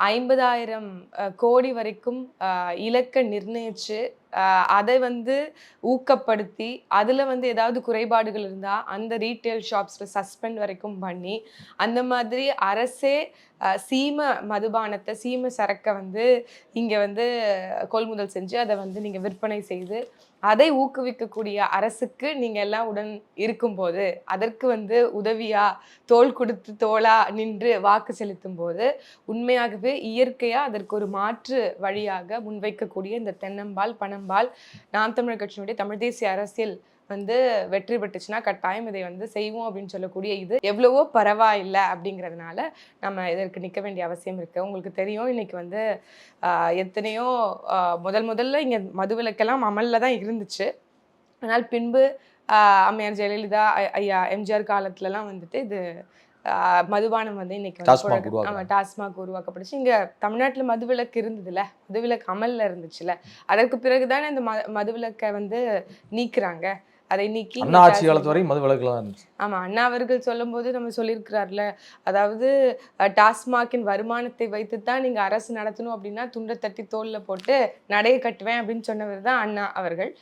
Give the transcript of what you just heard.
50,000 கோடி வரைக்கும் இலக்கை நிர்ணயிச்சு அதை வந்து ஊக்கப்படுத்தி அதில் வந்து ஏதாவது குறைபாடுகள் இருந்தால் அந்த ரீட்டைல் ஷாப்ஸில் சஸ்பெண்ட் வரைக்கும் பண்ணி அந்த மாதிரி அரசே சீம மதுபானத்தை சீம சரக்கை வந்து இங்கே வந்து கொள்முதல் செஞ்சு அதை வந்து நீங்கள் விற்பனை செய்து அதை ஊக்குவிக்கக்கூடிய அரசுக்கு நீங்கள் எல்லாம் உடன் இருக்கும்போது அதற்கு வந்து உதவியாக தோள் கொடுத்து தோளா நின்று வாக்கு செலுத்தும் போது உண்மையாகவே இயற்கையாக அதற்கு ஒரு மாற்று வழியாக முன்வைக்கக்கூடிய இந்த தென்னம்பால் பனம்பால் நாம் தமிழர் கட்சியினுடைய தமிழ் தேசிய அரசியல் வந்து வெற்றி பெற்றுச்சுன்னா கட்டாயம் இதை வந்து செய்வோம் அப்படின்னு சொல்லக்கூடிய இது எவ்வளவோ பரவாயில்லை அப்படிங்கிறதுனால நம்ம இதற்கு நிற்க வேண்டிய அவசியம் இருக்குது. உங்களுக்கு தெரியும் இன்னைக்கு வந்து எத்தனையோ முதல்ல இங்கே மதுவிலக்கெல்லாம் அமலில் தான் இருந்துச்சு. ஆனால் பின்பு அம்மையார் ஜெயலலிதா ஐயா எம்ஜிஆர் காலத்துலலாம் வந்துட்டு இது மதுபானம் வந்து இன்னைக்கு டாஸ்மாக் உருவாக்கப்பட்டுச்சு. இங்க தமிழ்நாட்டுல மதுவிலக்கு இருந்ததுல, மதுவிலக்கு அமல்ல இருந்துச்சுல, அதற்கு பிறகுதானே இந்த மதுவிலக்கை வந்து நீக்குறாங்க. அதை நீக்கி ஆட்சி காலத்து வரை மதுவிலக்குலாம் இருந்துச்சு. ஆமா, அண்ணா அவர்கள் சொல்லும் போது நம்ம சொல்லியிருக்கிறார்ல, அதாவது டாஸ்மாகின் வருமானத்தை வைத்துத்தான் நீங்க அரசு நடத்தணும் அப்படின்னா துண்டை தட்டி தோல்ல போட்டு நடைய கட்டுவேன் அப்படின்னு சொன்னவர் தான் அண்ணா அவர்கள்.